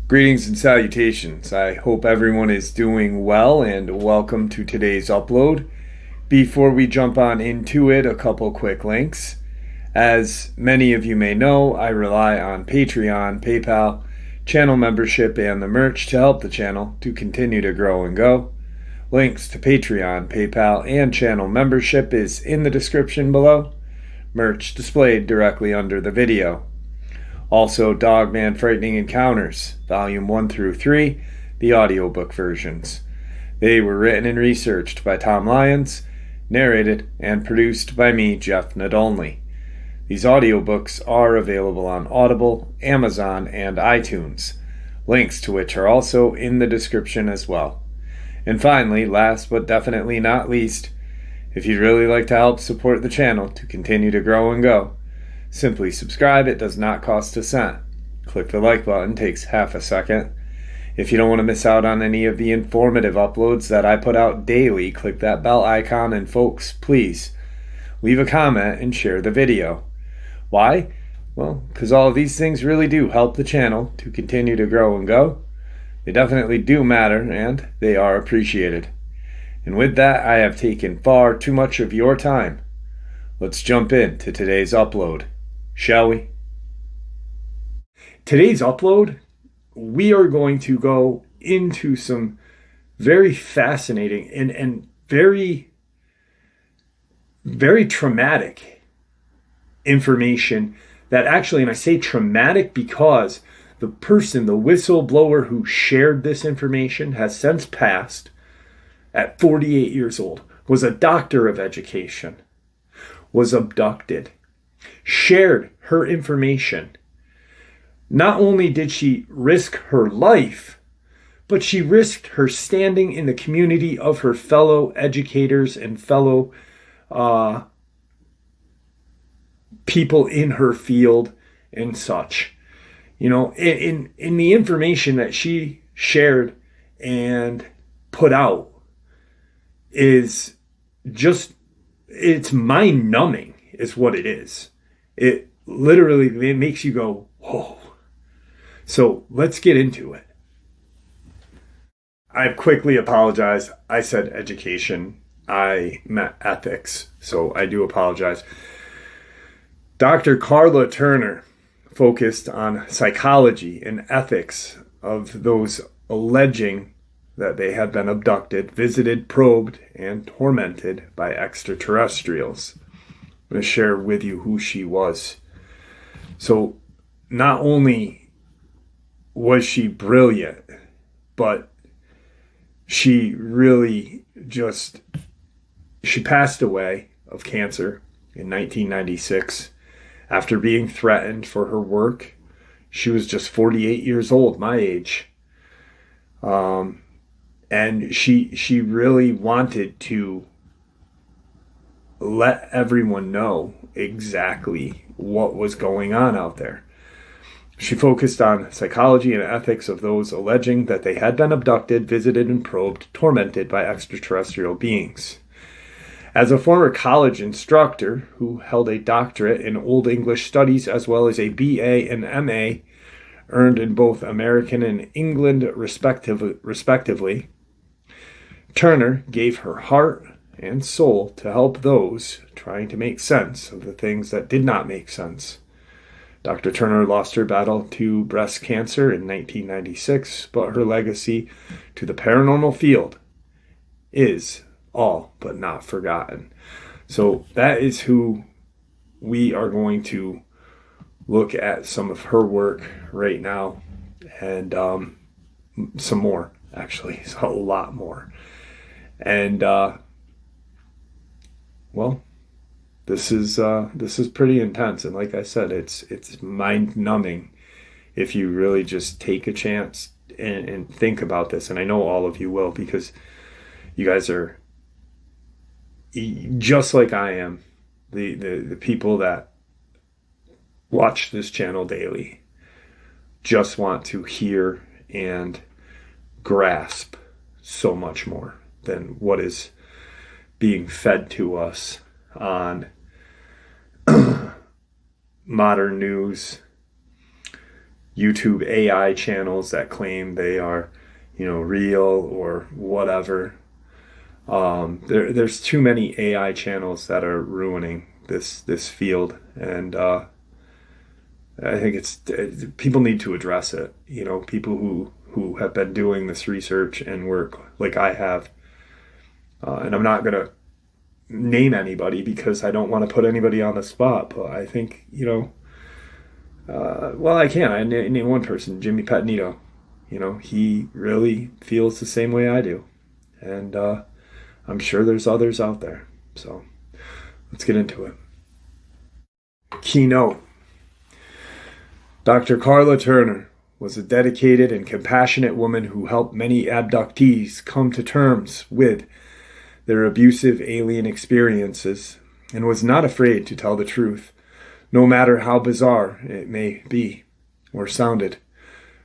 Greetings and salutations. I hope everyone is doing well, and welcome to today's upload. Before we jump on into it, a couple quick links. As many of you may know, I rely on Patreon, PayPal, channel membership, and the merch to help the channel to continue to grow and go. Links to Patreon, PayPal, and channel membership is in the description below. Merch displayed directly under the video. Also, Dogman Frightening Encounters, Volume 1 through 3, the audiobook versions. They were written and researched by Tom Lyons, narrated and produced by me, Jeff Nadolny. These audiobooks are available on Audible, Amazon, and iTunes, links to which are also in the description as well. And finally, last but definitely not least, if you'd really like to help support the channel to continue to grow and go, simply subscribe. It does not cost a cent. Click the like button, takes half a second. If you don't want to miss out on any of the informative uploads that I put out daily, click that bell icon, and folks, please leave a comment and share the video. Why? Well, because all of these things really do help the channel to continue to grow and go. They definitely do matter, and they are appreciated. And with that, I have taken far too much of your time. Let's jump into today's upload, shall we? Today's upload, we are going to go into some very fascinating and very, very traumatic information that actually, and I say traumatic because the person, the whistleblower who shared this information, has since passed at 48 years old, was a doctor of education, was abducted, shared her information. Not only did she risk her life, but she risked her standing in the community of her fellow educators and fellow people in her field and such. You know, in the information that she shared and put out is just, it's mind-numbing is what it is. It literally, it makes you go, whoa. So let's get into it. I quickly apologize. I said education. I meant ethics. So I do apologize. Dr. Carla Turner focused on psychology and ethics of those alleging that they had been abducted, visited, probed, and tormented by extraterrestrials. I'm going to share with you who she was. So not only was she brilliant, but she really just, she passed away of cancer in 1996 after being threatened for her work. She was just 48 years old, my age. And she really wanted to let everyone know exactly what was going on out there. She focused on psychology and ethics of those alleging that they had been abducted, visited, and probed, tormented by extraterrestrial beings. As a former college instructor who held a doctorate in Old English Studies as well as a BA and MA, earned in both American and England respectively, Turner gave her heart and soul to help those trying to make sense of the things that did not make sense. Dr. Turner lost her battle to breast cancer in 1996, but her legacy to the paranormal field is all but not forgotten. So that is who we are going to look at some of her work right now, and some more, actually, a lot more. And well, this is pretty intense, and like I said, it's mind-numbing if you really just take a chance and think about this. And I know all of you will, because you guys are just like I am, the people that watch this channel daily just want to hear and grasp so much more than what is being fed to us on modern news, YouTube AI channels that claim they are, real or whatever. There's too many AI channels that are ruining this field, and I think people need to address it. People who have been doing this research and work like I have, and I'm not gonna name anybody because I don't want to put anybody on the spot, but I think well, I can. I name one person, Jimmy Petnito. He really feels the same way I do, and I'm sure there's others out there. So let's get into it. Keynote. Dr. Karla Turner was a dedicated and compassionate woman who helped many abductees come to terms with their abusive alien experiences and was not afraid to tell the truth, no matter how bizarre it may be or sounded.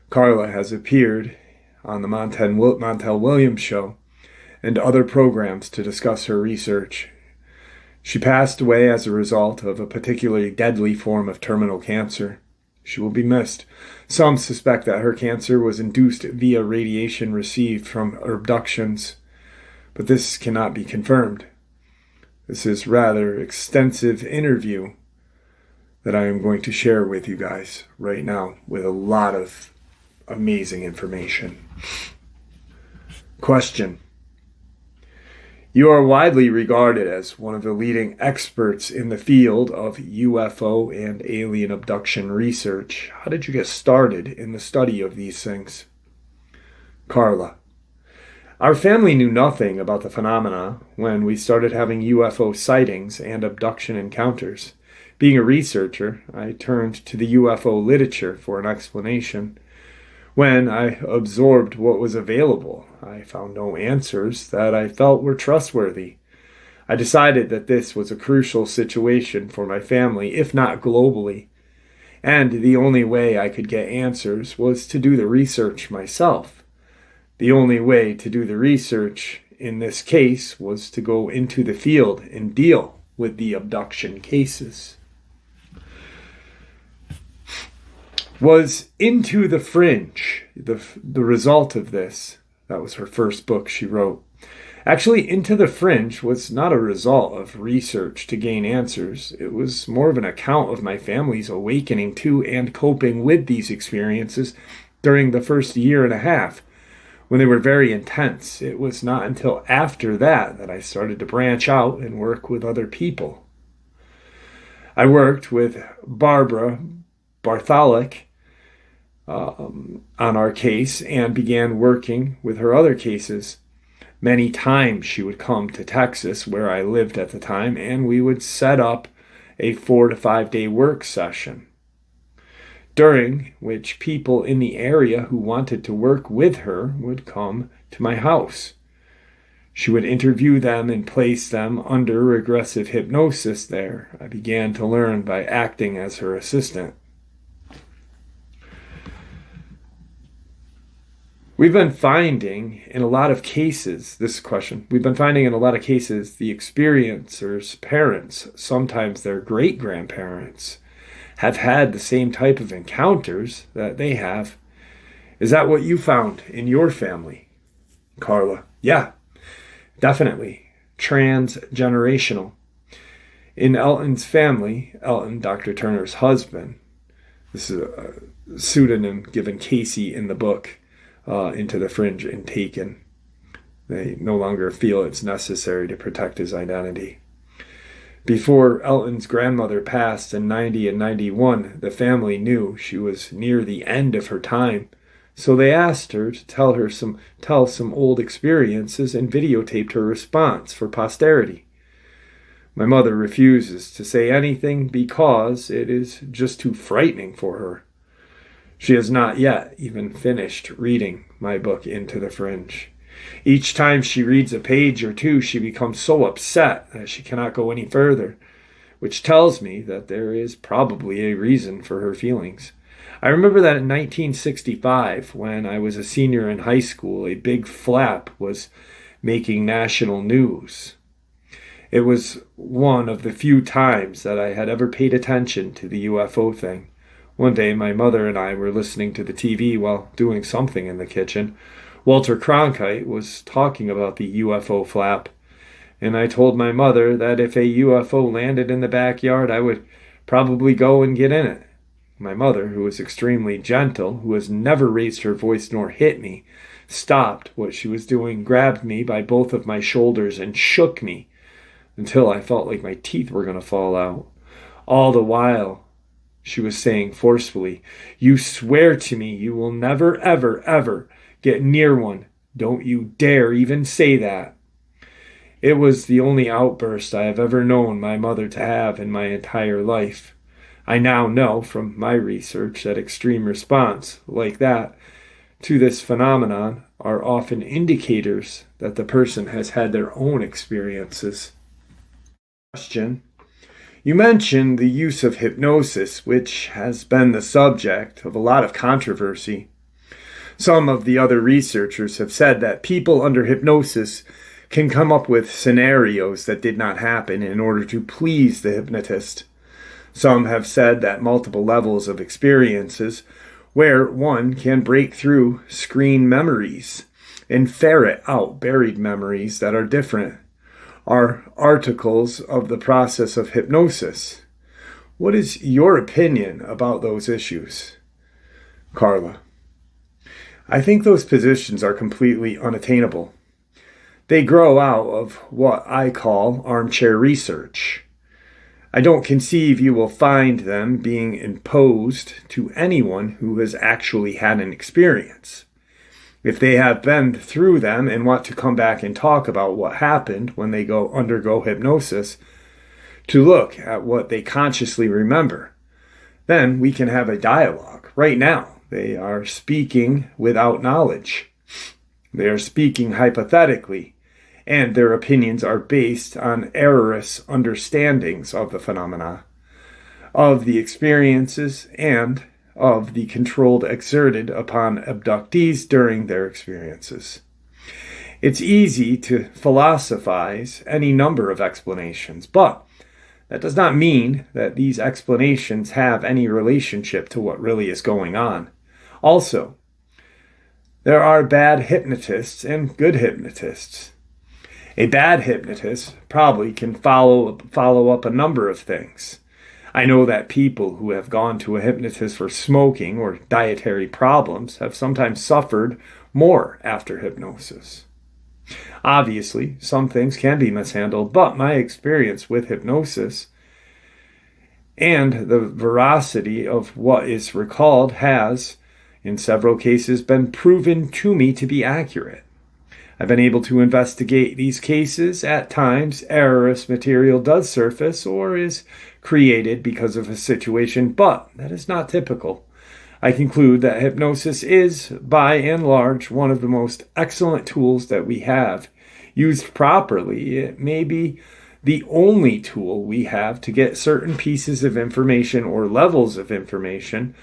Karla has appeared on the Montel Williams Show and other programs to discuss her research. She passed away as a result of a particularly deadly form of terminal cancer. She will be missed. Some suspect that her cancer was induced via radiation received from abductions, but this cannot be confirmed. This is rather extensive interview that I am going to share with you guys right now with a lot of amazing information. Question. You are widely regarded as one of the leading experts in the field of UFO and alien abduction research. How did you get started in the study of these things? Karla. Our family knew nothing about the phenomena when we started having UFO sightings and abduction encounters. Being a researcher, I turned to the UFO literature for an explanation. When I absorbed what was available, I found no answers that I felt were trustworthy. I decided that this was a crucial situation for my family, if not globally, and the only way I could get answers was to do the research myself. The only way to do the research in this case was to go into the field and deal with the abduction cases. Was Into the Fringe the result of this? That was her first book she wrote. Actually, Into the Fringe was not a result of research to gain answers. It was more of an account of my family's awakening to and coping with these experiences during the first year and a half, when they were very intense. It was not until after that I started to branch out and work with other people. I worked with Barbara Bartholic on our case and began working with her other cases. Many times she would come to Texas, where I lived at the time, and we would set up a 4 to 5 day work session, during which people in the area who wanted to work with her would come to my house. She would interview them and place them under regressive hypnosis there. I began to learn by acting as her assistant. We've been finding in a lot of cases, the experiencer's parents, sometimes their great-grandparents, have had the same type of encounters that they have. Is that what you found in your family, Karla? Yeah, definitely. Transgenerational. In Elton's family, Elton, Dr. Turner's husband, this is a pseudonym given Casey in the book, Into the Fringe and Taken. They no longer feel it's necessary to protect his identity. Before Elton's grandmother passed in 90 and 91, the family knew she was near the end of her time, so they asked her to tell some old experiences and videotaped her response for posterity. My mother refuses to say anything because it is just too frightening for her. She has not yet even finished reading my book, Into the Fringe. Each time she reads a page or two, she becomes so upset that she cannot go any further, which tells me that there is probably a reason for her feelings. I remember that in 1965, when I was a senior in high school, a big flap was making national news. It was one of the few times that I had ever paid attention to the UFO thing. One day, my mother and I were listening to the TV while doing something in the kitchen. Walter Cronkite was talking about the UFO flap, and I told my mother that if a UFO landed in the backyard, I would probably go and get in it. My mother, who was extremely gentle, who has never raised her voice nor hit me, stopped what she was doing, grabbed me by both of my shoulders, and shook me until I felt like my teeth were going to fall out. All the while, she was saying forcefully, "You swear to me you will never, ever, ever get near one. Don't you dare even say that." It was the only outburst I have ever known my mother to have in my entire life. I now know from my research that extreme response like that to this phenomenon are often indicators that the person has had their own experiences. Question. You mentioned the use of hypnosis, which has been the subject of a lot of controversy. Some of the other researchers have said that people under hypnosis can come up with scenarios that did not happen in order to please the hypnotist. Some have said that multiple levels of experiences where one can break through screen memories and ferret out buried memories that are different are articles of the process of hypnosis. What is your opinion about those issues? Carla. I think those positions are completely unattainable. They grow out of what I call armchair research. I don't conceive you will find them being imposed to anyone who has actually had an experience. If they have been through them and want to come back and talk about what happened when they undergo hypnosis, to look at what they consciously remember, then we can have a dialogue. Right now, they are speaking without knowledge. They are speaking hypothetically, and their opinions are based on erroneous understandings of the phenomena, of the experiences, and of the control exerted upon abductees during their experiences. It's easy to philosophize any number of explanations, but that does not mean that these explanations have any relationship to what really is going on. Also, there are bad hypnotists and good hypnotists. A bad hypnotist probably can follow up a number of things. I know that people who have gone to a hypnotist for smoking or dietary problems have sometimes suffered more after hypnosis. Obviously, some things can be mishandled, but my experience with hypnosis and the veracity of what is recalled has, in several cases, been proven to me to be accurate. I've been able to investigate these cases. At times, erroneous material does surface or is created because of a situation, but that is not typical. I conclude that hypnosis is, by and large, one of the most excellent tools that we have. Used properly, it may be the only tool we have to get certain pieces of information or levels of information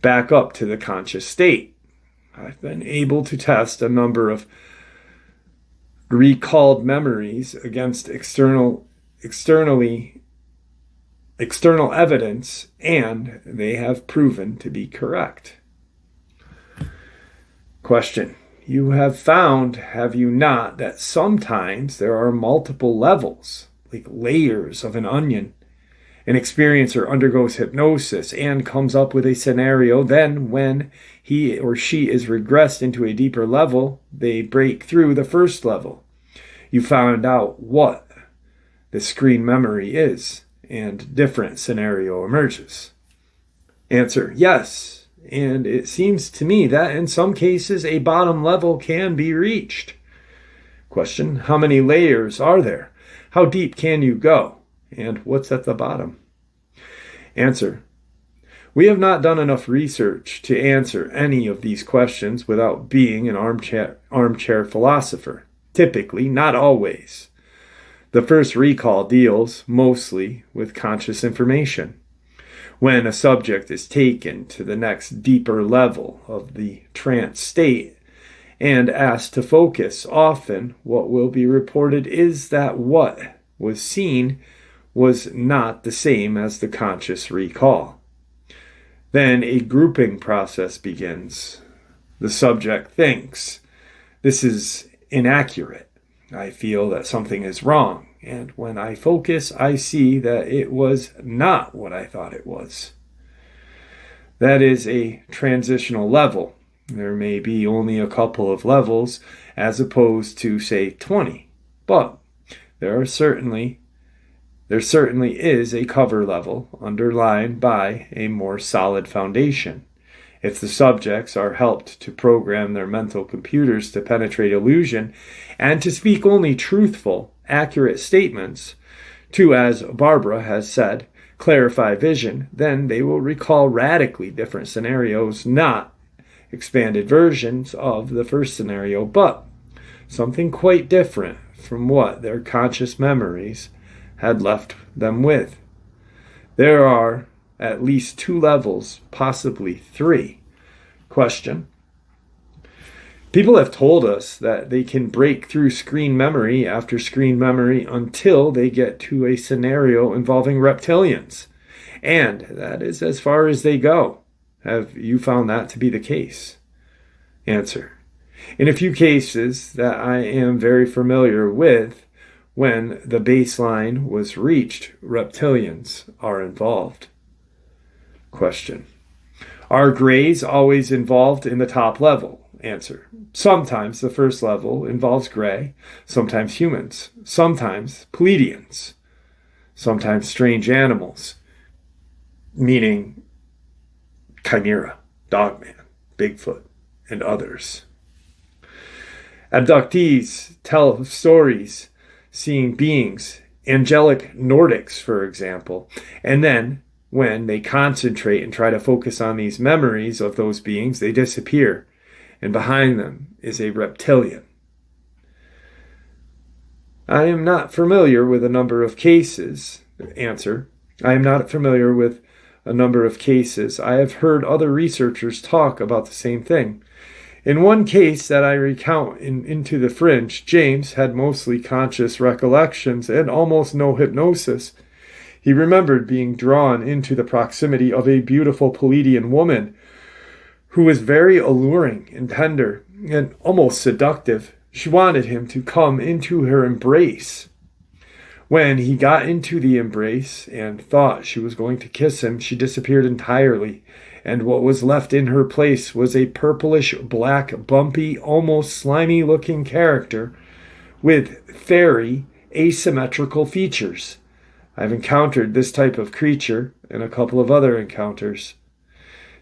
back up to the conscious state. I've been able to test a number of recalled memories against external evidence, and they have proven to be correct. Question. You have found, have you not, that sometimes there are multiple levels, like layers of an onion? An experiencer undergoes hypnosis and comes up with a scenario. Then, when he or she is regressed into a deeper level, they break through the first level. You found out what the screen memory is, and different scenario emerges. Answer, yes. And it seems to me that in some cases a bottom level can be reached. Question, how many layers are there? How deep can you go? And what's at the bottom? Answer, we have not done enough research to answer any of these questions without being an armchair philosopher. Typically, not always. The first recall deals mostly with conscious information. When a subject is taken to the next deeper level of the trance state and asked to focus, often what will be reported is that what was seen was not the same as the conscious recall. Then a grouping process begins. The subject thinks, "This is inaccurate. I feel that something is wrong. And when I focus, I see that it was not what I thought it was." That is a transitional level. There may be only a couple of levels as opposed to, say, 20. But there certainly is a cover level underlined by a more solid foundation. If the subjects are helped to program their mental computers to penetrate illusion and to speak only truthful, accurate statements, to, as Barbara has said, clarify vision, then they will recall radically different scenarios, not expanded versions of the first scenario, but something quite different from what their conscious memories had left them with. There are at least 2 levels, possibly 3. Question. People have told us that they can break through screen memory after screen memory until they get to a scenario involving reptilians. And that is as far as they go. Have you found that to be the case? Answer. In a few cases that I am very familiar with, when the baseline was reached, reptilians are involved. Question. Are grays always involved in the top level? Answer. Sometimes the first level involves gray, sometimes humans, sometimes Pleiadians, sometimes strange animals, meaning Chimera, Dogman, Bigfoot, and others. Abductees tell stories seeing beings, angelic Nordics, for example, and then when they concentrate and try to focus on these memories of those beings, they disappear, and behind them is a reptilian. I am not familiar with a number of cases. Answer. I am not familiar with a number of cases. I have heard other researchers talk about the same thing. In one case that I recount in Into the Fringe, James had mostly conscious recollections and almost no hypnosis. He remembered being drawn into the proximity of a beautiful Pleiadian woman who was very alluring and tender and almost seductive. She wanted him to come into her embrace. When he got into the embrace and thought she was going to kiss him, she disappeared entirely, and what was left in her place was a purplish, black, bumpy, almost slimy-looking character with fairy, asymmetrical features. I've encountered this type of creature in a couple of other encounters.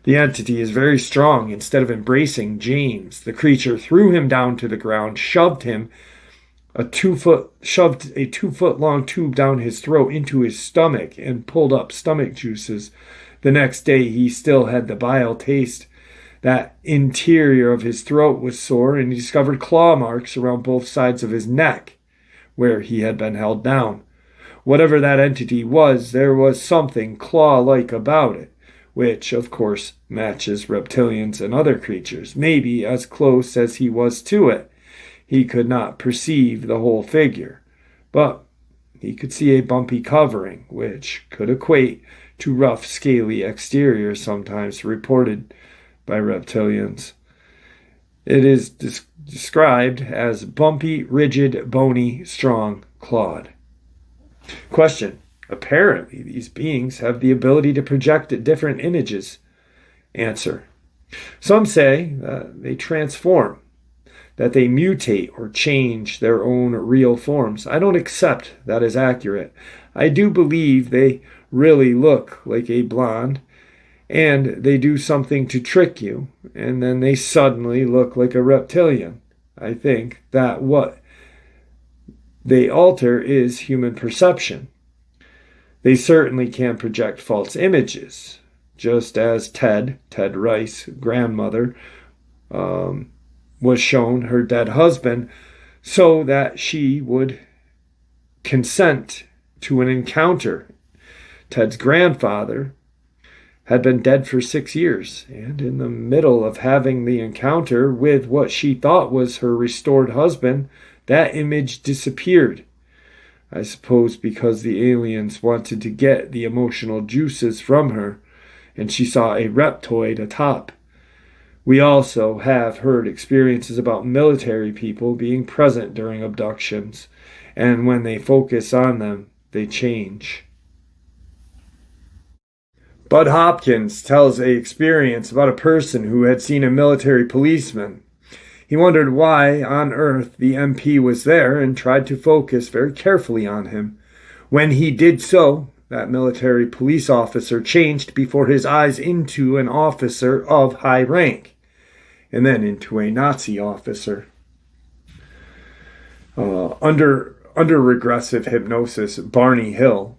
The entity is very strong. Instead of embracing James, the creature threw him down to the ground, shoved a 2-foot long tube down his throat into his stomach, and pulled up stomach juices. The next day he still had the bile taste. That interior of his throat was sore, and he discovered claw marks around both sides of his neck, where he had been held down. Whatever that entity was, there was something claw-like about it, which, of course, matches reptilians and other creatures, maybe as close as he was to it. He could not perceive the whole figure, but he could see a bumpy covering, which could equate to rough, scaly exterior sometimes reported by reptilians. It is described as bumpy, rigid, bony, strong, clawed. Question. Apparently, these beings have the ability to project different images. Answer. Some say that they transform, that they mutate or change their own real forms. I don't accept that as accurate. I do believe they really look like a blonde, and they do something to trick you, and then they suddenly look like a reptilian. I think that what they alter is human perception. They certainly can project false images, just as Ted Rice's grandmother, was shown her dead husband so that she would consent to an encounter. Ted's grandfather had been dead for 6 years, and in the middle of having the encounter with what she thought was her restored husband, that image disappeared. I suppose because the aliens wanted to get the emotional juices from her, and she saw a reptoid atop. We also have heard experiences about military people being present during abductions, and when they focus on them, they change. Bud Hopkins tells a experience about a person who had seen a military policeman. He wondered why on earth the MP was there and tried to focus very carefully on him. When he did so, that military police officer changed before his eyes into an officer of high rank, and then into a Nazi officer. Under regressive hypnosis, Barney Hill,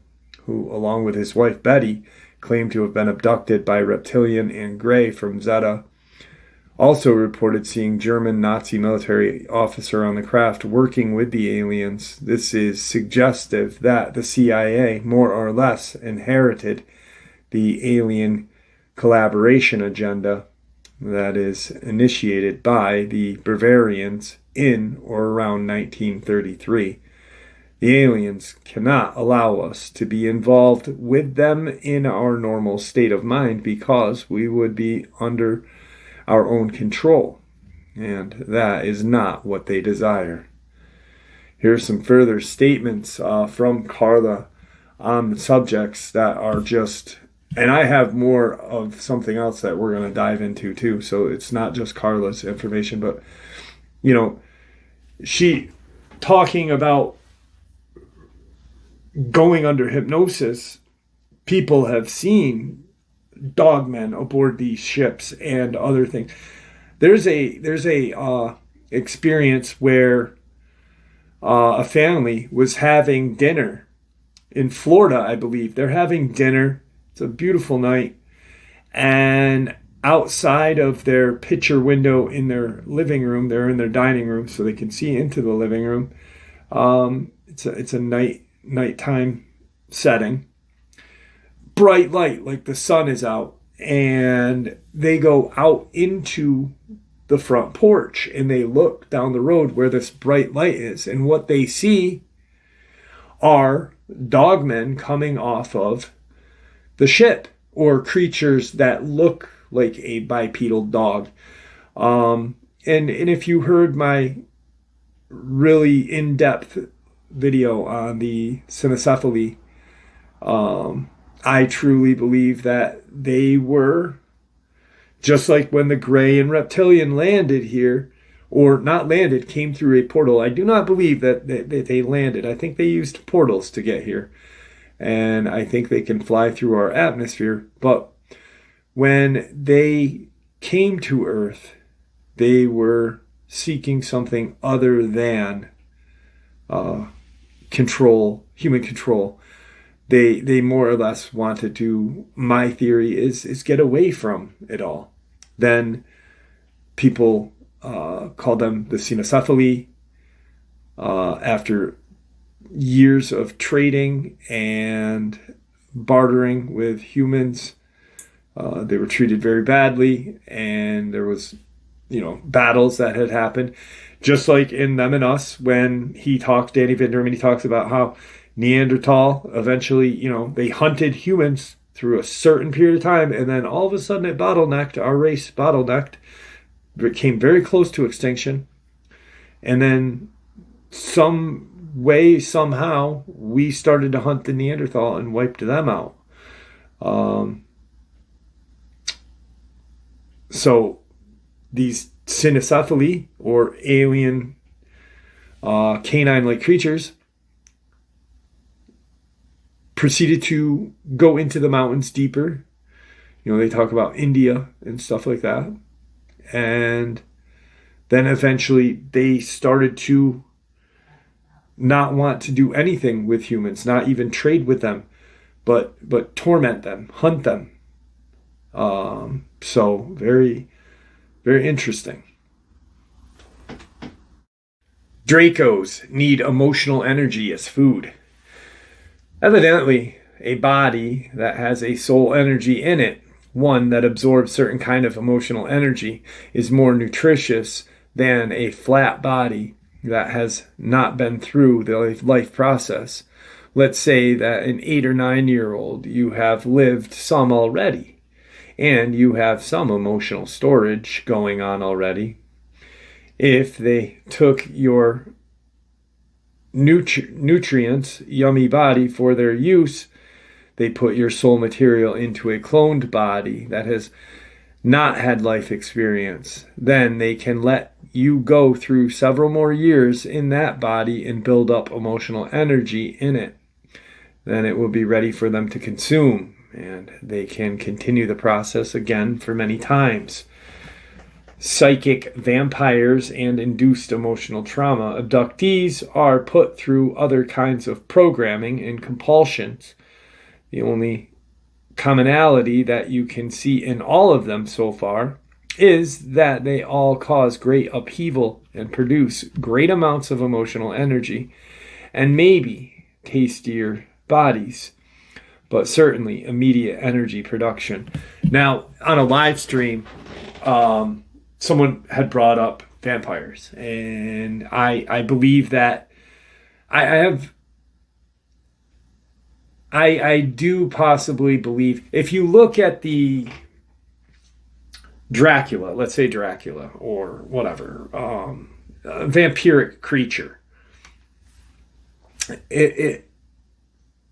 who, along with his wife Betty, claimed to have been abducted by Reptilian and Gray from Zeta, also reported seeing German Nazi military officer on the craft working with the aliens. This is suggestive that the CIA more or less inherited the alien collaboration agenda that is initiated by the Bavarians in or around 1933. The aliens cannot allow us to be involved with them in our normal state of mind because we would be under our own control, and that is not what they desire. Here's some further statements from Carla on the subjects that are just, and I have more of something else that we're going to dive into too, so it's not just Carla's information, but, she talking about going under hypnosis. People have seen dogmen aboard these ships and other things. There's a experience where a family was having dinner in Florida, I believe. They're having dinner. It's a beautiful night, and outside of their picture window in their living room, they're in their dining room, so they can see into the living room. It's a nighttime setting. Bright light, like the sun is out, and they go out into the front porch and they look down the road where this bright light is, and what they see are dogmen coming off of the ship, or creatures that look like a bipedal dog. And if you heard my really in-depth video on the cynocephaly, I truly believe that they were, just like when the Gray and Reptilian landed here, or not landed, came through a portal. I do not believe that they landed. I think they used portals to get here. And I think they can fly through our atmosphere. But when they came to Earth, they were seeking something other than human control. They more or less wanted to, my theory is get away from it all. Then people call them the cynocephaly. After years of trading and bartering with humans, they were treated very badly, and there was, battles that had happened. Just like in Them and Us, when Danny Vinderman, he talks about how Neanderthal, eventually, they hunted humans through a certain period of time, and then all of a sudden it bottlenecked, our race bottlenecked, it came very close to extinction, and then some way, somehow, we started to hunt the Neanderthal and wiped them out. So these cynocephaly, or alien canine-like creatures, proceeded to go into the mountains deeper. They talk about India and stuff like that. And then eventually they started to not want to do anything with humans, not even trade with them, but torment them, hunt them. So very, very interesting. Dracos need emotional energy as food. Evidently, a body that has a soul energy in it, one that absorbs certain kind of emotional energy, is more nutritious than a flat body that has not been through the life process. Let's say that an 8 or 9 year old, you have lived some already, and you have some emotional storage going on already. If they took your nutrients, yummy body, for their use, they put your soul material into a cloned body that has not had life experience, then they can let you go through several more years in that body and build up emotional energy in it. Then it will be ready for them to consume, and they can continue the process again for many times. Psychic vampires and induced emotional trauma abductees are put through other kinds of programming and compulsions. The only commonality that you can see in all of them so far is that they all cause great upheaval and produce great amounts of emotional energy and maybe tastier bodies, but certainly immediate energy production. Now, on a live stream, someone had brought up vampires, and I believe that I do possibly believe, if you look at the Dracula, let's say Dracula or whatever, a vampiric creature, it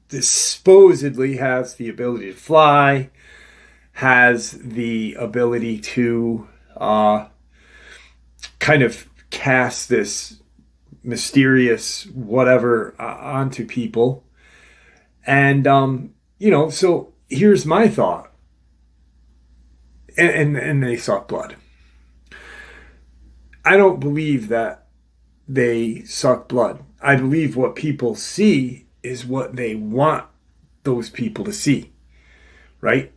supposedly has the ability to fly, has the ability to kind of cast this mysterious whatever onto people. And, so here's my thought. And they suck blood. I don't believe that they suck blood. I believe what people see is what they want those people to see, right?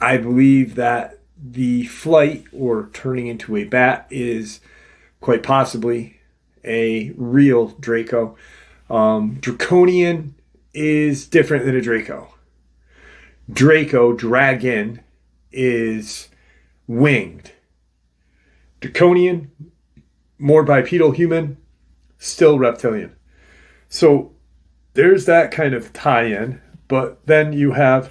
I believe that the flight or turning into a bat is quite possibly a real Draco. Draconian is different than a Draco. Dragon, is winged. Draconian, more bipedal human, still reptilian. So there's that kind of tie-in, but then you have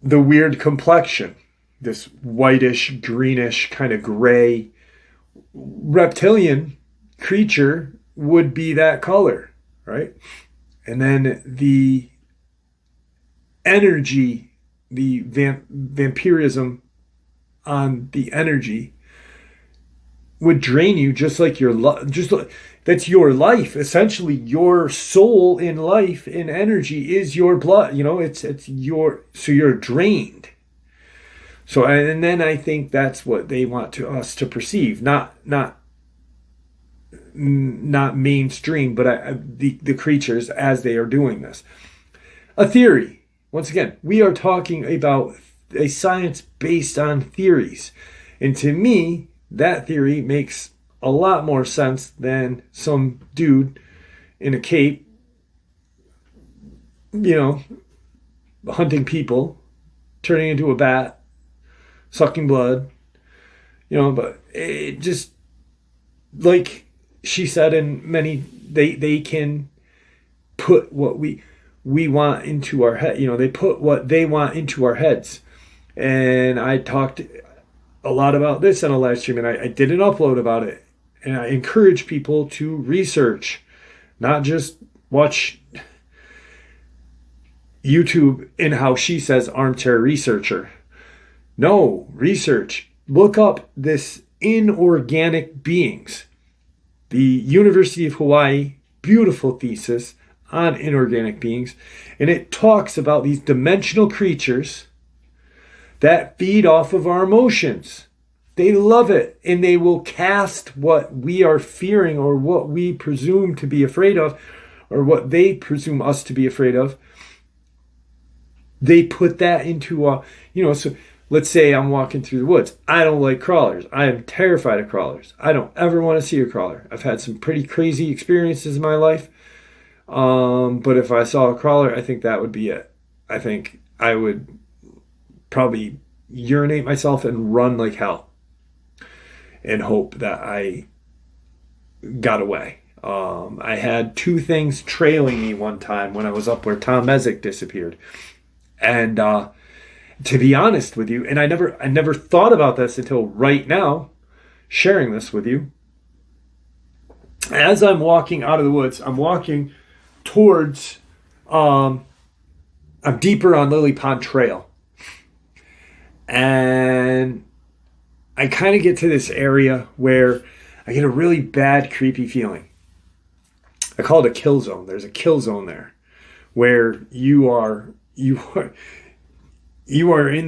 the weird complexion, this whitish, greenish, kind of gray reptilian creature would be that color, right? And then the energy, the vampirism on the energy would drain you, just like that's your life. Essentially, your soul in life, in energy, is your blood. So you're drained. So, and then I think that's what they want us to perceive, not mainstream, but the creatures as they are doing this. A theory. Once again, we are talking about a science based on theories. And to me, that theory makes a lot more sense than some dude in a cape, hunting people, turning into a bat, sucking blood, but it just, like she said, in many, they can put what we want into our head. They put what they want into our heads. And I talked a lot about this on a live stream, and I did an upload about it. And I encourage people to research, not just watch YouTube in, how she says, armchair researcher. No, research. Look up this inorganic beings. The University of Hawaii, beautiful thesis on inorganic beings, and it talks about these dimensional creatures that feed off of our emotions. They love it, and they will cast what we are fearing or what we presume to be afraid of, or what they presume us to be afraid of. They put that into so let's say I'm walking through the woods. I don't like crawlers. I am terrified of crawlers. I don't ever want to see a crawler. I've had some pretty crazy experiences in my life. But if I saw a crawler, I think that would be it. I think I would probably urinate myself and run like hell. and hope that I got away. I had two things trailing me one time when I was up where Tom Mezek disappeared. And to be honest with you, and I never thought about this until right now, sharing this with you. As I'm walking out of the woods, I'm walking towards, I'm deeper on Lily Pond Trail. And I kind of get to this area where I get a really bad, creepy feeling. I call it a kill zone. There's a kill zone there where you are in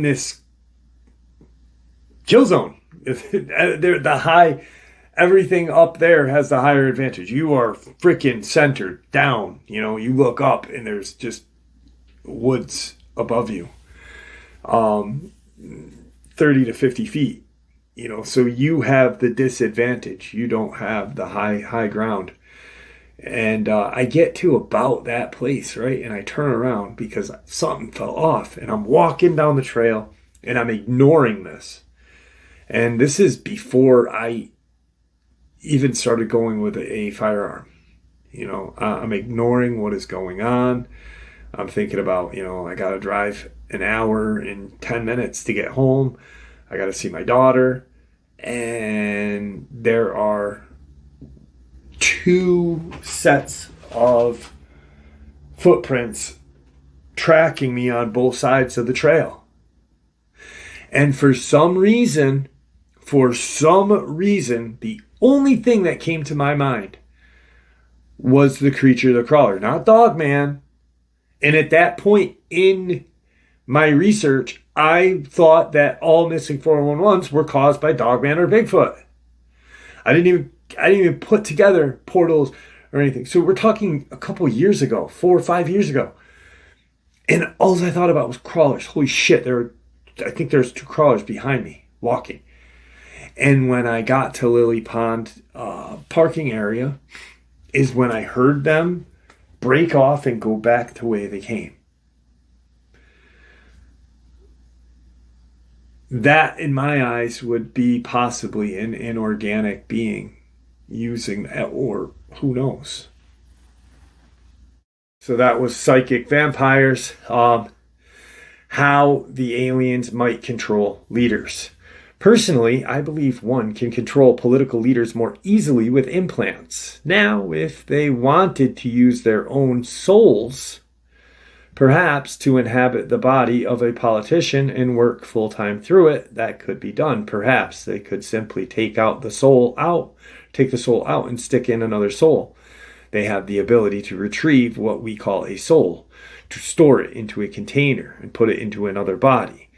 this kill zone. The high, everything up there has the higher advantage. You are freaking centered down. You look up and there's just woods above you, 30 to 50 feet. So you have the disadvantage. You don't have the high ground. And I get to about that place, right? And I turn around because something fell off. And I'm walking down the trail and I'm ignoring this. And this is before I even started going with a firearm. I'm ignoring what is going on. I'm thinking about, I got to drive an hour and 10 minutes to get home. I got to see my daughter. And there are two sets of footprints tracking me on both sides of the trail. And for some reason, the only thing that came to my mind was the creature, the crawler, not Dogman. And at that point in my research, I thought that all missing 411s were caused by Dogman or Bigfoot. I didn't even put together portals or anything. So we're talking a couple years ago, 4 or 5 years ago. And all I thought about was crawlers. Holy shit, I think there's 2 crawlers behind me walking. And when I got to Lily Pond parking area is when I heard them break off and go back the way they came. That, in my eyes, would be possibly an inorganic being using that, or who knows. So that was psychic vampires, how the aliens might control leaders. Personally, I believe one can control political leaders more easily with implants. Now, if they wanted to use their own souls, perhaps to inhabit the body of a politician and work full-time through it, that could be done. Perhaps they could simply take the soul out and stick in another soul. They have the ability to retrieve what we call a soul, to store it into a container and put it into another body.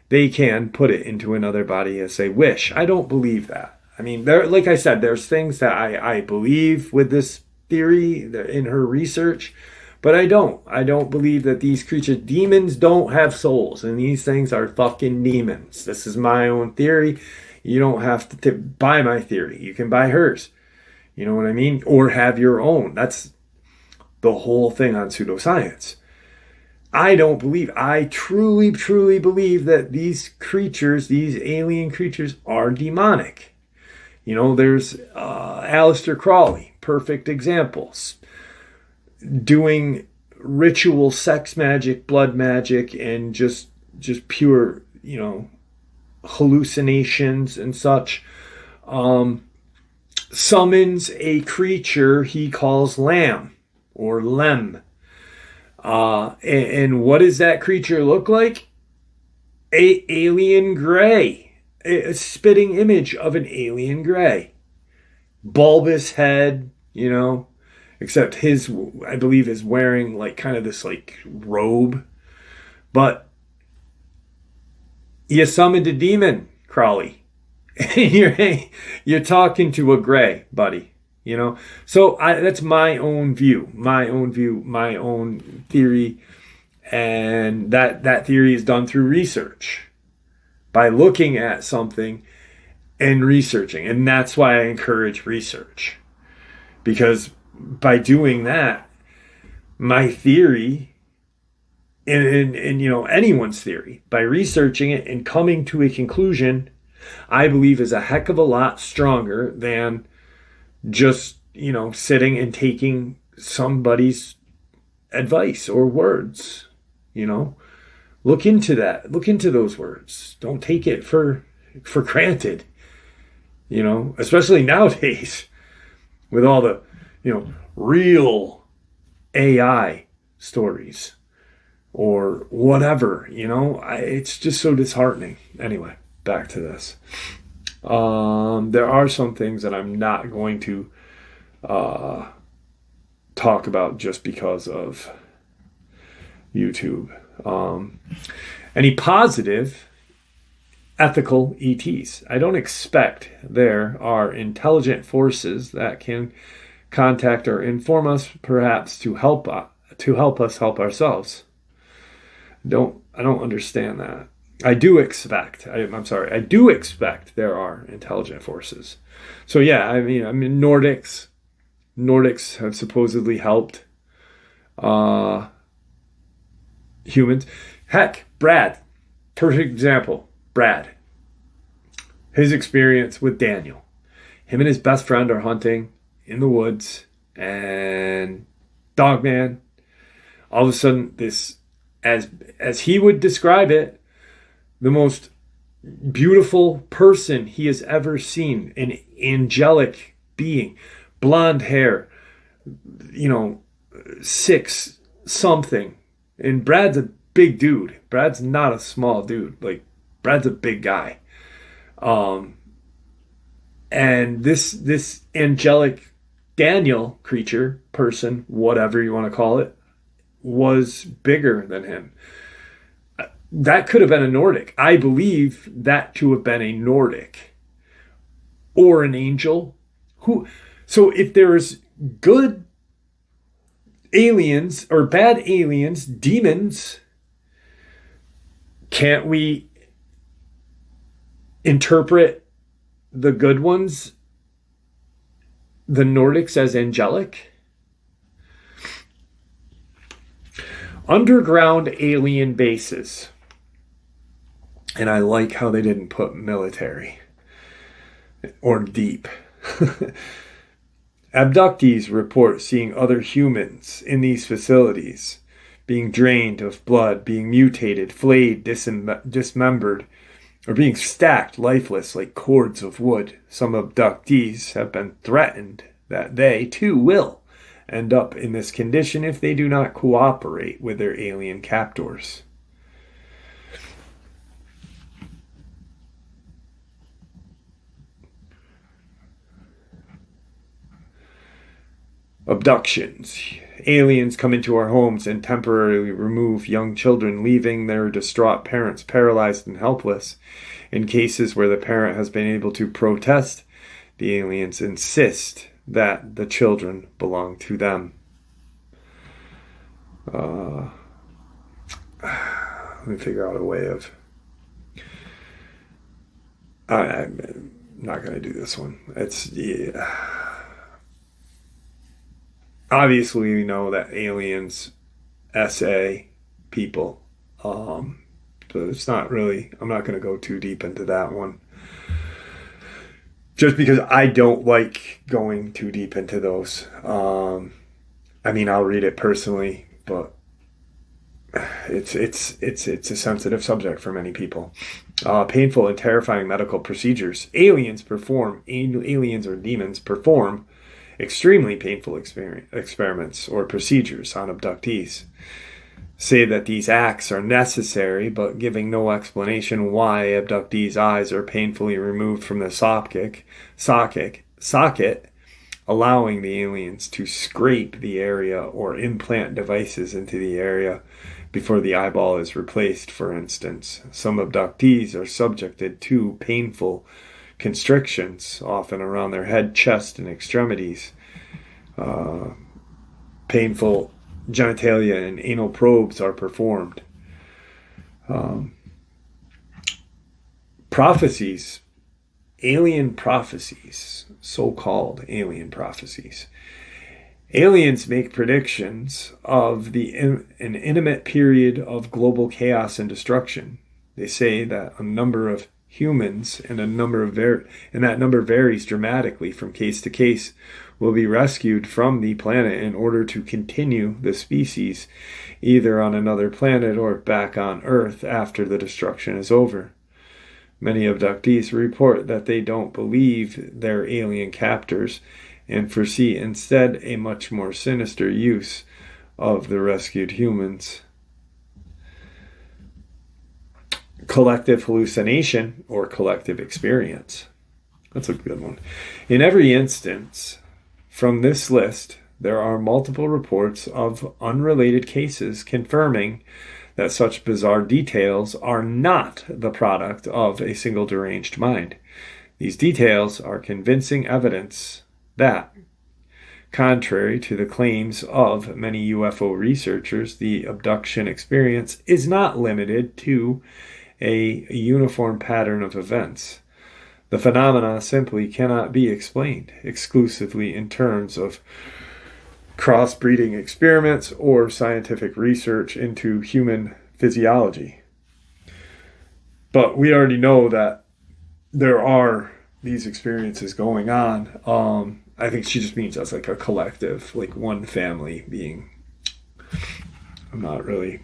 They can put it into another body as they wish. I don't believe that. I mean, like I said, there's things that I believe with this theory in her research, but I don't. I don't believe that these creatures, demons don't have souls, and these things are fucking demons. This is my own theory. You don't have to buy my theory. You can buy hers. You know what I mean? Or have your own. That's the whole thing on pseudoscience. I truly believe that these creatures, these alien creatures, are demonic. There's Aleister Crowley, perfect examples. Doing ritual sex magic, blood magic, and just pure, hallucinations and such. Summons a creature he calls Lamb or Lem. And what does that creature look like? A alien gray. A spitting image of an alien gray. Bulbous head, except his, I believe, is wearing like kind of this like robe. But you summoned a demon, Crowley. You're talking to a gray, buddy. So that's my own view, my own theory. And that theory is done through research, by looking at something and researching. And that's why I encourage research, because by doing that, my theory and anyone's theory, by researching it and coming to a conclusion I believe is a heck of a lot stronger than just, sitting and taking somebody's advice or words. Look into that. Look into those words. Don't take it for granted. Especially nowadays with all the, real AI stories or whatever, it's just so disheartening. Anyway, back to this. There are some things that I'm not going to talk about just because of YouTube. Any positive ethical ETs. I don't expect there are intelligent forces that can contact or inform us, perhaps to help us help ourselves. I don't understand that. I do expect there are intelligent forces. So yeah, Nordics have supposedly helped humans. Heck, Brad, perfect example. Brad, his experience with Daniel. Him and his best friend are hunting in the woods, and Dogman, all of a sudden, this, as he would describe it, the most beautiful person he has ever seen, an angelic being, blonde hair, 6 something. And Brad's a big dude. Brad's not a small dude. Brad's a big guy. And this angelic Daniel creature, person, whatever you want to call it, was bigger than him. That could have been a Nordic. I believe that to have been a Nordic or an angel. So if there's good aliens or bad aliens, demons, can't we interpret the good ones, the Nordics, as angelic? Underground alien bases. And I like how they didn't put military or deep. Abductees report seeing other humans in these facilities being drained of blood, being mutated, flayed, dismembered, or being stacked lifeless like cords of wood. Some abductees have been threatened that they, too, will end up in this condition if they do not cooperate with their alien captors. Abductions. Aliens come into our homes and temporarily remove young children, leaving their distraught parents paralyzed and helpless. In cases where the parent has been able to protest, the aliens insist that the children belong to them. Let me figure out a way of... I'm not going to do this one. Obviously, we know that aliens SA people. But it's not really... I'm not going to go too deep into that one. Just because I don't like going too deep into those. I'll read it personally, but it's a sensitive subject for many people. Painful and terrifying medical procedures. Aliens or demons perform extremely painful experiments or procedures on abductees. Say that these acts are necessary, but giving no explanation why abductees' eyes are painfully removed from the socket, allowing the aliens to scrape the area or implant devices into the area before the eyeball is replaced, for instance. Some abductees are subjected to painful constrictions, often around their head, chest, and extremities. Painful genitalia and anal probes are performed. Prophecies, alien prophecies, so-called alien prophecies. Aliens make predictions of an intimate period of global chaos and destruction. They say that a number of humans, and that number varies dramatically from case to case, will be rescued from the planet in order to continue the species, either on another planet or back on Earth after the destruction is over. Many abductees report that they don't believe their alien captors and foresee instead a much more sinister use of the rescued humans. Collective hallucination or collective experience. That's a good one. In every instance from this list, there are multiple reports of unrelated cases confirming that such bizarre details are not the product of a single deranged mind. These details are convincing evidence that, contrary to the claims of many UFO researchers, the abduction experience is not limited to a uniform pattern of events. The phenomena simply cannot be explained exclusively in terms of crossbreeding experiments or scientific research into human physiology. But we already know that there are these experiences going on. I think she just means as like a collective, like one family being. I'm not really.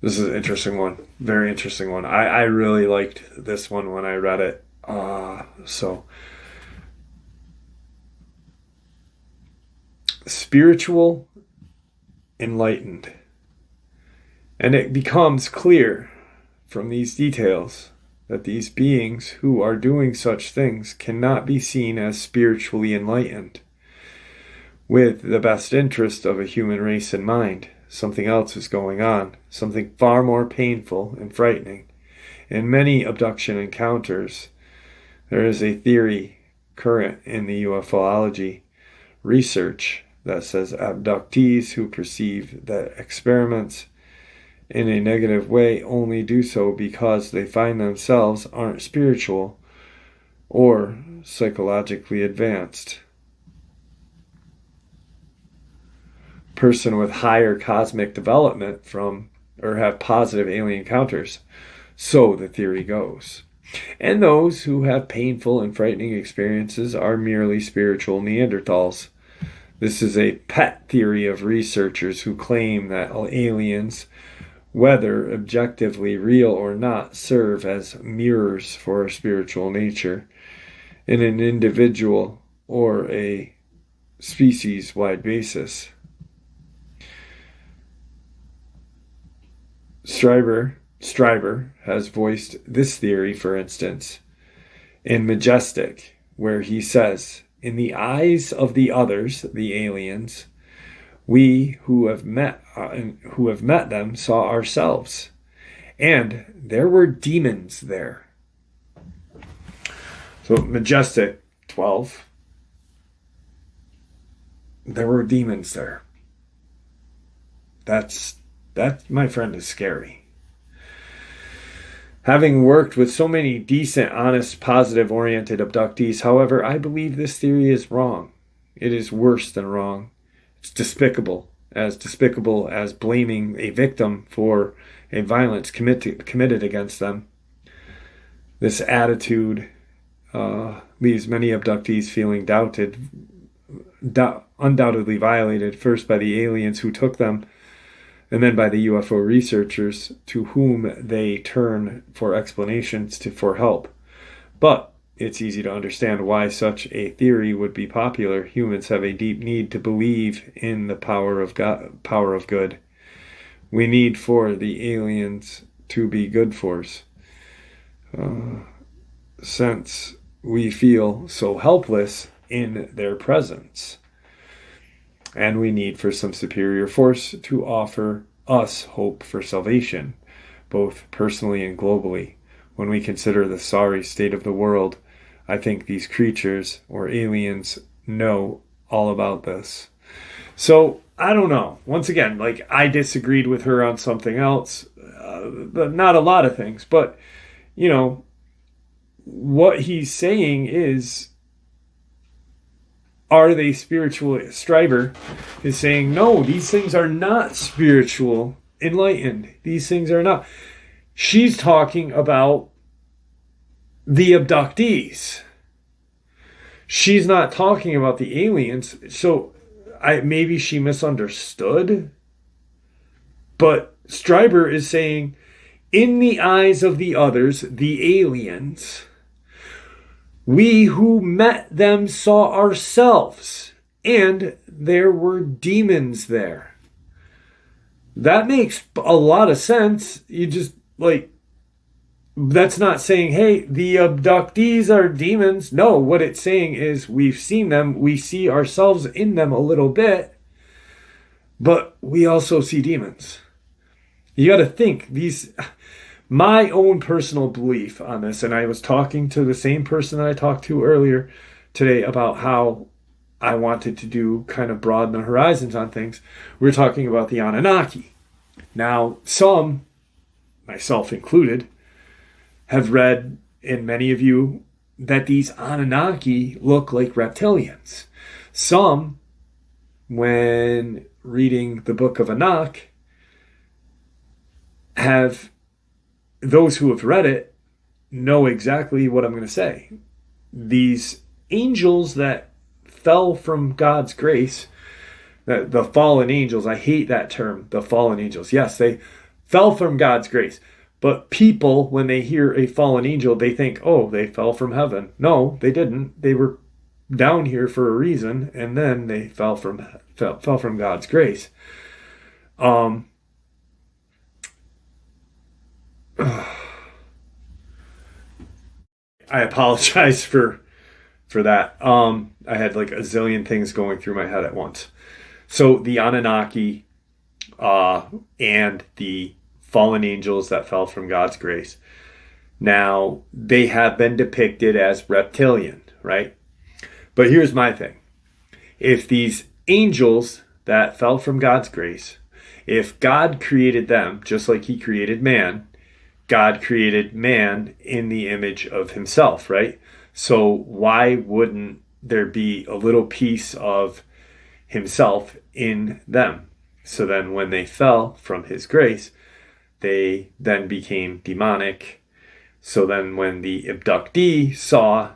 This is an interesting one. Very interesting one. I really liked this one when I read it. Spiritual enlightened. And it becomes clear from these details that these beings who are doing such things cannot be seen as spiritually enlightened. With the best interest of a human race in mind, something else is going on, something far more painful and frightening. In many abduction encounters, there is a theory current in the ufology research that says abductees who perceive that experiments in a negative way only do so because they find themselves aren't spiritual or psychologically advanced. Person with higher cosmic development or have positive alien encounters. So the theory goes. And those who have painful and frightening experiences are merely spiritual Neanderthals. This is a pet theory of researchers who claim that aliens, whether objectively real or not, serve as mirrors for our spiritual nature in an individual or a species-wide basis. Stryber has voiced this theory, for instance, in Majestic, where he says, "In the eyes of the others, the aliens, we who have met them saw ourselves, and there were demons there." So Majestic 12, there were demons there. That, my friend, is scary. Having worked with so many decent, honest, positive-oriented abductees, however, I believe this theory is wrong. It is worse than wrong. It's despicable as blaming a victim for a violence committed against them. This attitude leaves many abductees feeling undoubtedly violated, first by the aliens who took them, and then by the UFO researchers to whom they turn for explanations for help. But it's easy to understand why such a theory would be popular. Humans have a deep need to believe in the power of God, power of good. We need for the aliens to be good force. Since we feel so helpless in their presence. And we need for some superior force to offer us hope for salvation, both personally and globally. When we consider the sorry state of the world, I think these creatures or aliens know all about this. So, I don't know. Once again, I disagreed with her on something else, but not a lot of things. But, what he's saying is, are they spiritual? Stryber is saying, no, these things are not spiritual enlightened. These things are not. She's talking about the abductees. She's not talking about the aliens. So maybe she misunderstood. But Stryber is saying, in the eyes of the others, the aliens, we who met them saw ourselves, and there were demons there. That makes a lot of sense. You just, like, that's not saying, hey, the abductees are demons. No, what it's saying is we've seen them. We see ourselves in them a little bit, but we also see demons. You got to think, my own personal belief on this, and I was talking to the same person that I talked to earlier today about how I wanted to do kind of broaden the horizons on things. We're talking about the Anunnaki. Now, some, myself included, have read, and many of you, that these Anunnaki look like reptilians. Some, when reading the book of Enoch, those who have read it know exactly what I'm going to say. These angels that fell from God's grace, the fallen angels, I hate that term, the fallen angels. Yes, they fell from God's grace. But people, when they hear a fallen angel, they think, oh, they fell from heaven. No, they didn't. They were down here for a reason, and then they fell from God's grace. I apologize for that. I had like a zillion things going through my head at once. So the Anunnaki and the fallen angels that fell from God's grace. Now, they have been depicted as reptilian, right? But here's my thing. If these angels that fell from God's grace, if God created them just like he created man, God created man in the image of himself, right? So why wouldn't there be a little piece of himself in them? So then when they fell from his grace, they then became demonic. So then when the abductee saw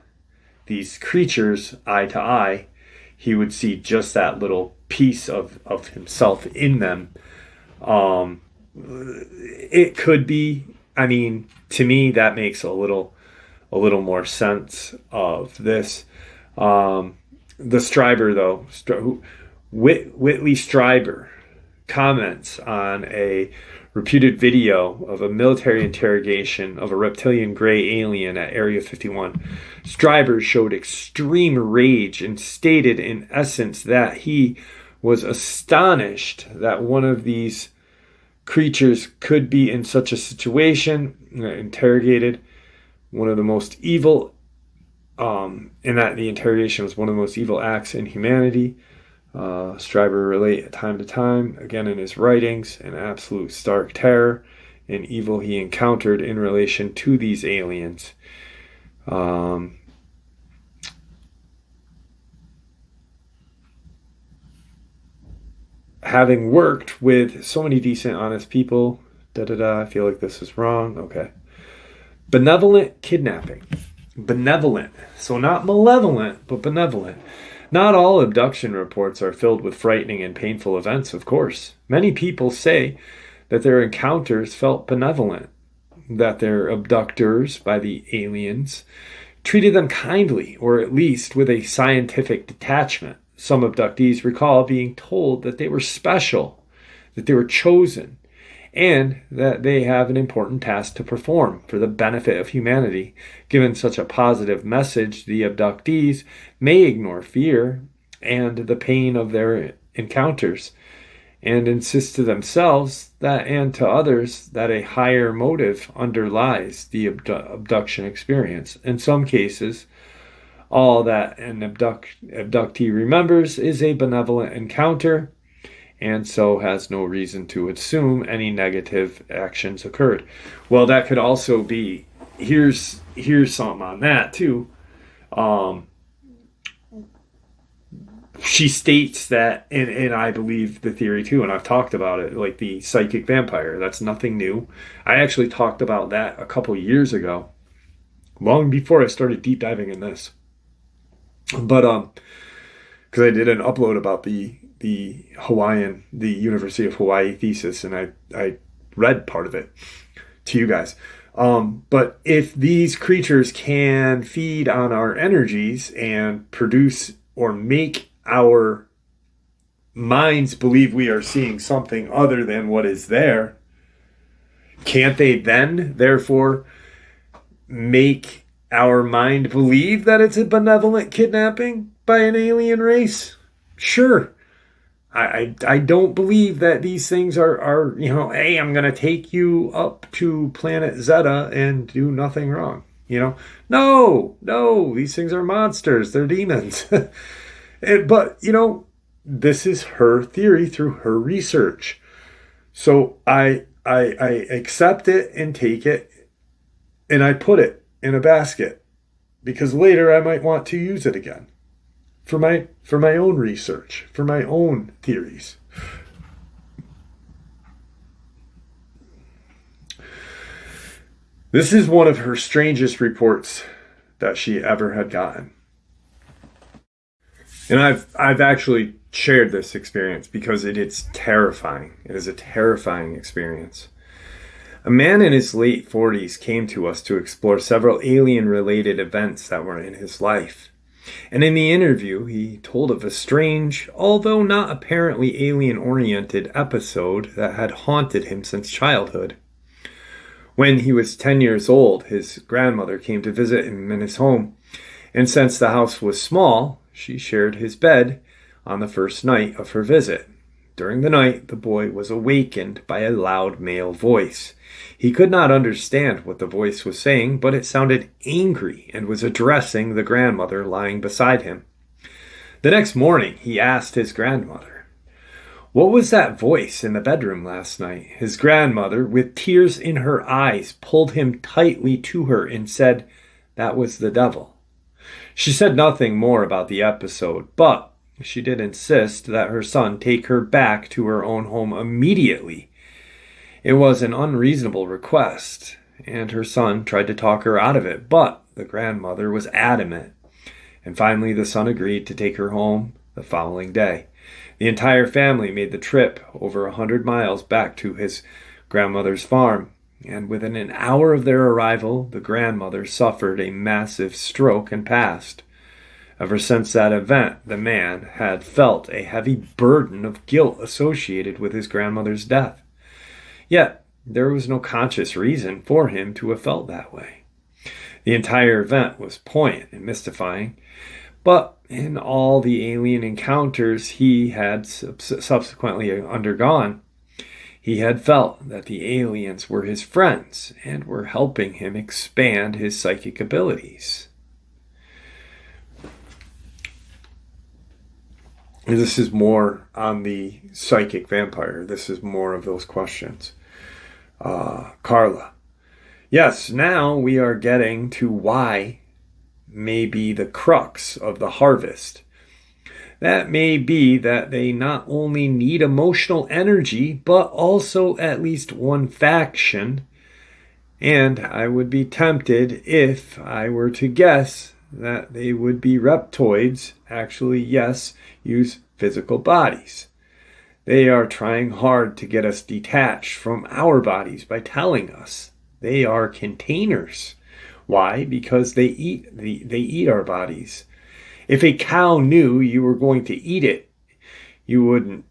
these creatures eye to eye, he would see just that little piece of himself in them. It could be, I mean, to me, that makes a little more sense of this. The Stryber, though, Whitley Stryber comments on a reputed video of a military interrogation of a reptilian gray alien at Area 51. Stryber showed extreme rage and stated in essence that he was astonished that one of these creatures could be in such a situation. Interrogated one of the most evil, and that the interrogation was one of the most evil acts in humanity. Stryber relate time to time, again in his writings, an absolute stark terror and evil he encountered in relation to these aliens. Having worked with so many decent, honest people, I feel like this is wrong. Okay. Benevolent kidnapping. Benevolent. So not malevolent, but benevolent. Not all abduction reports are filled with frightening and painful events, of course. Many people say that their encounters felt benevolent, that their abductors by the aliens treated them kindly, or at least with a scientific detachment. Some abductees recall being told that they were special, that they were chosen, and that they have an important task to perform for the benefit of humanity. Given such a positive message, the abductees may ignore fear and the pain of their encounters and insist to themselves that and to others that a higher motive underlies the abduction experience. In some cases, all that an abductee remembers is a benevolent encounter, and so has no reason to assume any negative actions occurred. Well, that could also be, here's something on that too. she states that, and I believe the theory too, and I've talked about it, like the psychic vampire. That's nothing new. I actually talked about that a couple years ago, long before I started deep diving in this. But because I did an upload about the University of Hawaii thesis, and I read part of it to you guys. But if these creatures can feed on our energies and produce or make our minds believe we are seeing something other than what is there, can't they then, therefore, make our mind believe that it's a benevolent kidnapping by an alien race? Sure. I don't believe that these things are hey, I'm going to take you up to planet Zeta and do nothing wrong. No, these things are monsters. They're demons. But, this is her theory through her research. So I accept it and take it, and I put it in a basket because later I might want to use it again for my own research, for my own theories. This is one of her strangest reports that she ever had gotten. And I've actually shared this experience because it's terrifying. It is a terrifying experience. A man in his late 40s came to us to explore several alien-related events that were in his life. And in the interview, he told of a strange, although not apparently alien-oriented episode that had haunted him since childhood. When he was 10 years old, his grandmother came to visit him in his home, and since the house was small, she shared his bed on the first night of her visit. During the night, the boy was awakened by a loud male voice. He could not understand what the voice was saying, but it sounded angry and was addressing the grandmother lying beside him. The next morning, he asked his grandmother, "What was that voice in the bedroom last night?" His grandmother, with tears in her eyes, pulled him tightly to her and said, "That was the devil." She said nothing more about the episode, but she did insist that her son take her back to her own home immediately. It was an unreasonable request, and her son tried to talk her out of it, but the grandmother was adamant. And finally, the son agreed to take her home the following day. The entire family made the trip over 100 miles back to his grandmother's farm, and within an hour of their arrival, the grandmother suffered a massive stroke and passed. Ever since that event, the man had felt a heavy burden of guilt associated with his grandmother's death. Yet, there was no conscious reason for him to have felt that way. The entire event was poignant and mystifying, but in all the alien encounters he had subsequently undergone, he had felt that the aliens were his friends and were helping him expand his psychic abilities. This is more on the psychic vampire. This is more of those questions. Carla. Yes, now we are getting to why may be the crux of the harvest. That may be that they not only need emotional energy, but also at least one faction. And I would be tempted, if I were to guess, that they would be reptoids, actually, yes, use physical bodies. They are trying hard to get us detached from our bodies by telling us they are containers. Why? Because they eat our bodies. If a cow knew you were going to eat it, you wouldn't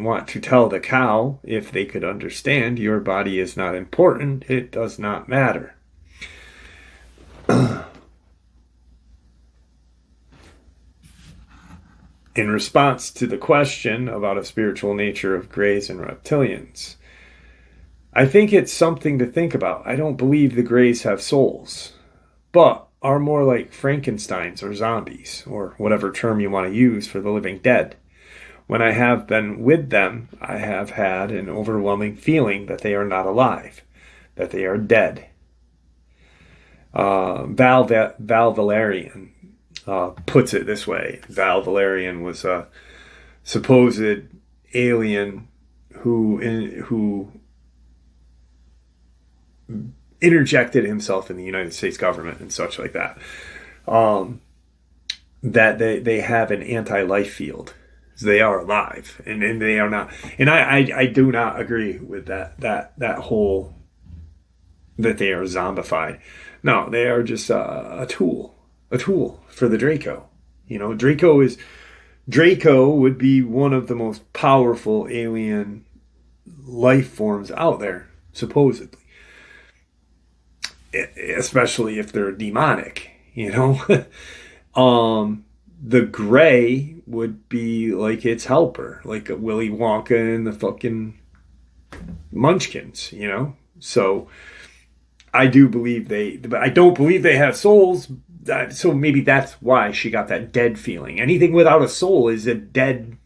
want to tell the cow, if they could understand your body is not important, it does not matter. In response to the question about a spiritual nature of greys and reptilians, I think it's something to think about. I don't believe the greys have souls, but are more like Frankensteins or zombies, or whatever term you want to use for the living dead. When I have been with them, I have had an overwhelming feeling that they are not alive, that they are dead. Val Valerian puts it this way. Val Valerian was a supposed alien who interjected himself in the United States government and such like that. That they have an anti-life field. So they are alive, and they are not. And I do not agree with that whole that they are zombified. No, they are just a tool for the Draco. You know, Draco would be one of the most powerful alien life forms out there, supposedly. Especially if they're demonic, you know. The Gray would be like its helper, like a Willy Wonka and the fucking Munchkins, you know. So I do believe but I don't believe they have souls. So maybe that's why she got that dead feeling. Anything without a soul is a dead,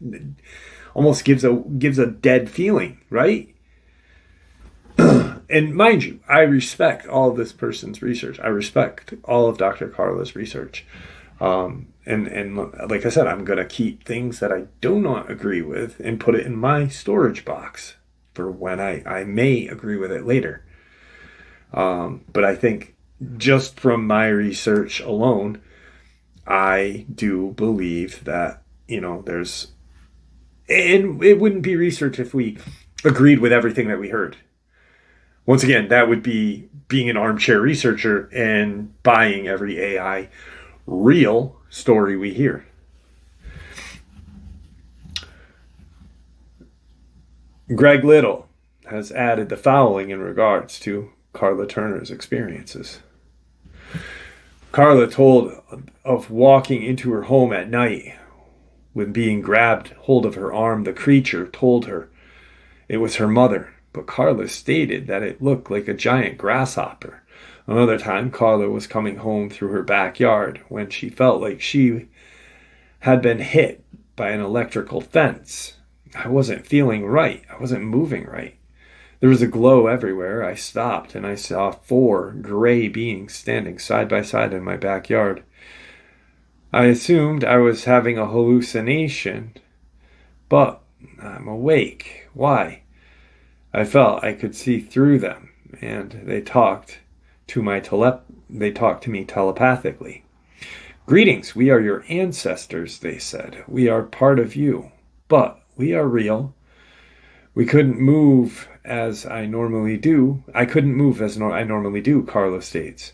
almost gives a dead feeling, right? And mind you, I respect all of this person's research. I respect all of Dr. Carla's research. And like I said, I'm going to keep things that I do not agree with and put it in my storage box for when I may agree with it later. But I think just from my research alone, I do believe that, you know, and it wouldn't be research if we agreed with everything that we heard. Once again, that would be being an armchair researcher and buying every AI real story we hear. Greg Little has added the following in regards to Carla Turner's experiences. Carla told of walking into her home at night. When being grabbed hold of her arm, the creature told her it was her mother, but Carla stated that it looked like a giant grasshopper. Another time, Carla was coming home through her backyard when she felt like she had been hit by an electrical fence. I wasn't feeling right. I wasn't moving right. There was a glow everywhere. I stopped and I saw 4 gray beings standing side by side in my backyard. I assumed I was having a hallucination, but I'm awake. Why? I felt I could see through them, and they talked to me telepathically. Greetings, we are your ancestors, they said. We are part of you, but we are real. We couldn't move as I normally do. I couldn't move as I normally do, Carla states.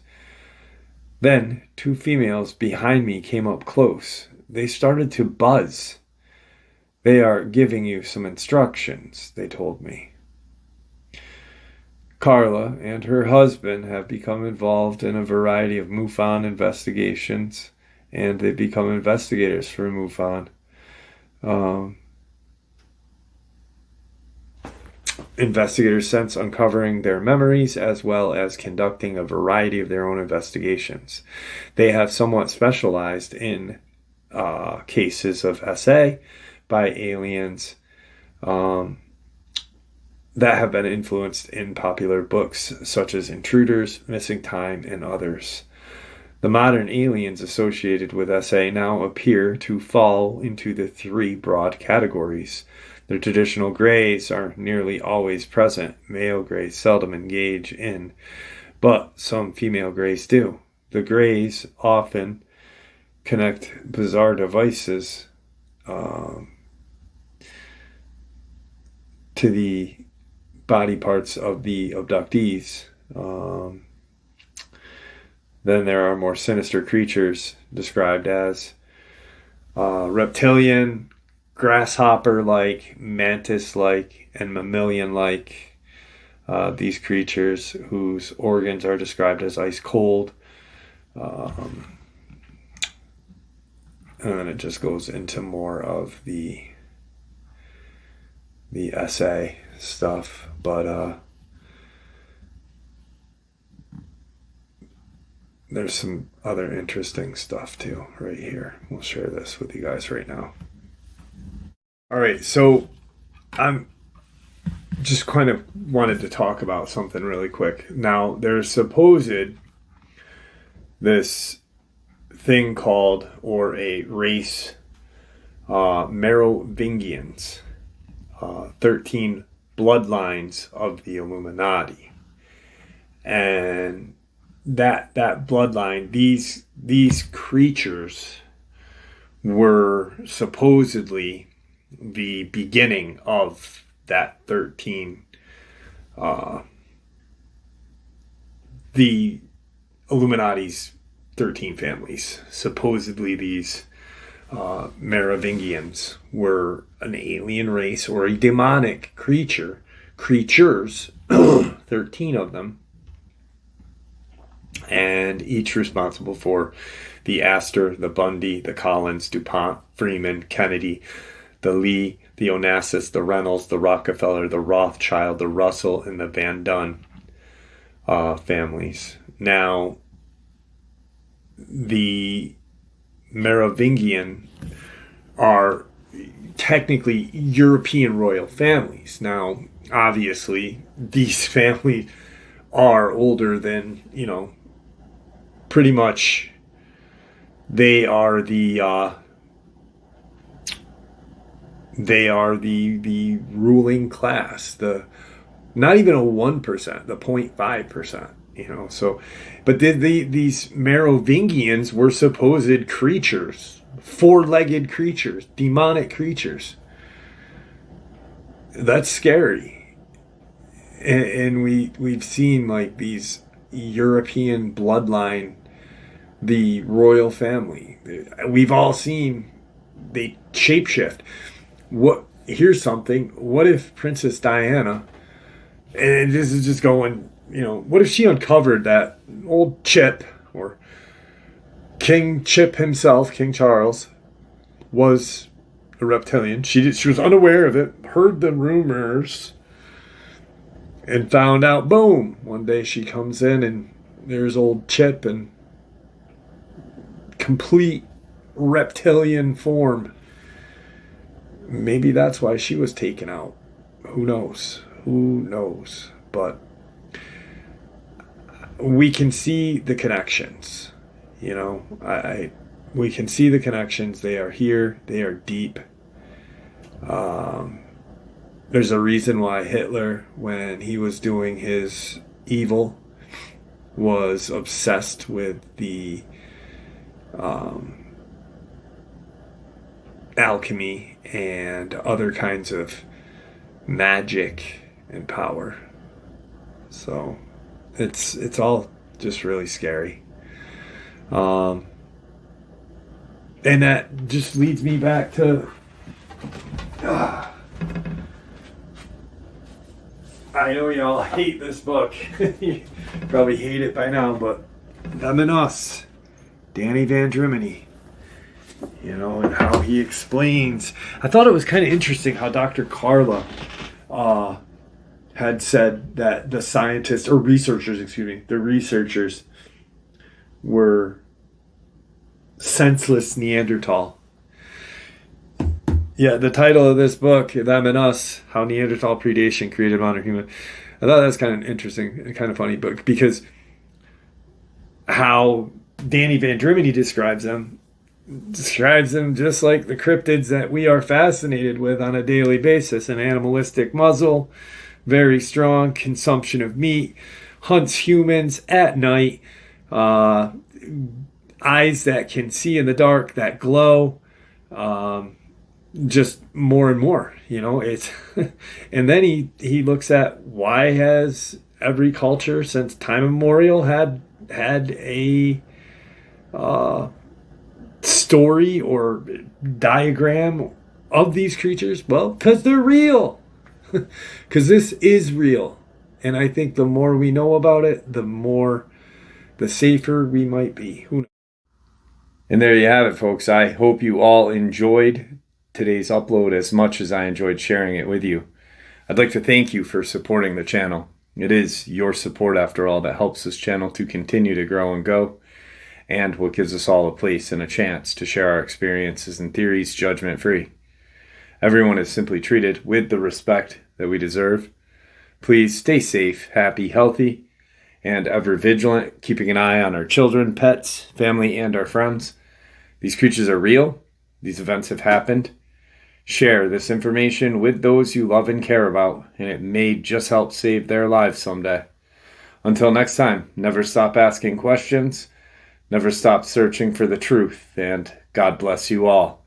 Then 2 females behind me came up close. They started to buzz. They are giving you some instructions, they told me. Carla and her husband have become involved in a variety of MUFON investigations, and they become investigators for MUFON. Investigators since uncovering their memories as well as conducting a variety of their own investigations. They have somewhat specialized in cases of SA by aliens that have been influenced in popular books such as Intruders, Missing Time, and others. The modern aliens associated with SA now appear to fall into the 3 broad categories. The traditional grays are nearly always present. Male grays seldom engage in, but some female grays do. The grays often connect bizarre devices to the body parts of the abductees. Then there are more sinister creatures described as reptilian, grasshopper-like, mantis-like, and mammalian-like. These creatures whose organs are described as ice cold. And then it just goes into more of the essay stuff. But there's some other interesting stuff too right here. We'll share this with you guys right now. All right, so I'm just kind of wanted to talk about something really quick. Now, there's supposed this thing called, or a race, Merovingians, 13 bloodlines of the Illuminati. And that bloodline, these creatures were supposedly the beginning of that 13, the Illuminati's 13 families. Supposedly these Merovingians were an alien race or a demonic creatures, 13 of them, and each responsible for the Astor, the Bundy, the Collins, DuPont, Freeman, Kennedy, the Lee, the Onassis, the Reynolds, the Rockefeller, the Rothschild, the Russell, and the Van Dunn families. Now, the Merovingian are technically European royal families. Now, obviously, these families are older than, pretty much they are the ruling class, not even a 1%, the 0.5%, so, but these Merovingians were supposed creatures, four-legged creatures, demonic creatures. That's scary. And we've seen like these European bloodline, the royal family. We've all seen they shapeshift. Here's something. What if Princess Diana, and this is just going, what if she uncovered that old Chip, or King Chip himself, King Charles, was a reptilian. She was unaware of it, heard the rumors, and found out, boom, one day she comes in and there's old Chip in complete reptilian form. Maybe that's why she was taken out. Who knows? But we can see the connections. We can see the connections. They are here. They are deep. There's a reason why Hitler, when he was doing his evil, was obsessed with the alchemy and other kinds of magic and power. So it's all just really scary. And that just leads me back to I know y'all hate this book. You probably hate it by now, but Them and Us, Danny Van Drimeny, and how he explains. I thought it was kind of interesting how Dr. Carla had said that the scientists, or researchers, the researchers were senseless Neanderthal. Yeah, the title of this book, Them and Us, How Neanderthal Predation Created Modern Human. I thought that's kind of interesting and kind of funny book, because how Danny Van Drimeny describes them just like the cryptids that we are fascinated with on a daily basis. An animalistic muzzle, very strong consumption of meat, hunts humans at night, eyes that can see in the dark, that glow, just more and more, it's and then he looks at why has every culture since time immemorial had a story or diagram of these creatures. Well, because they're real. Because this is real. And I think the more we know about it, the safer we might be. Who knows? And there you have it, folks. I hope you all enjoyed today's upload as much as I enjoyed sharing it with you. I'd like to thank you for supporting the channel. It is your support, after all, that helps this channel to continue to grow and go, and what gives us all a place and a chance to share our experiences and theories judgment-free. Everyone is simply treated with the respect that we deserve. Please stay safe, happy, healthy, and ever vigilant, keeping an eye on our children, pets, family, and our friends. These creatures are real. These events have happened. Share this information with those you love and care about, and it may just help save their lives someday. Until next time, never stop asking questions, never stop searching for the truth, and God bless you all.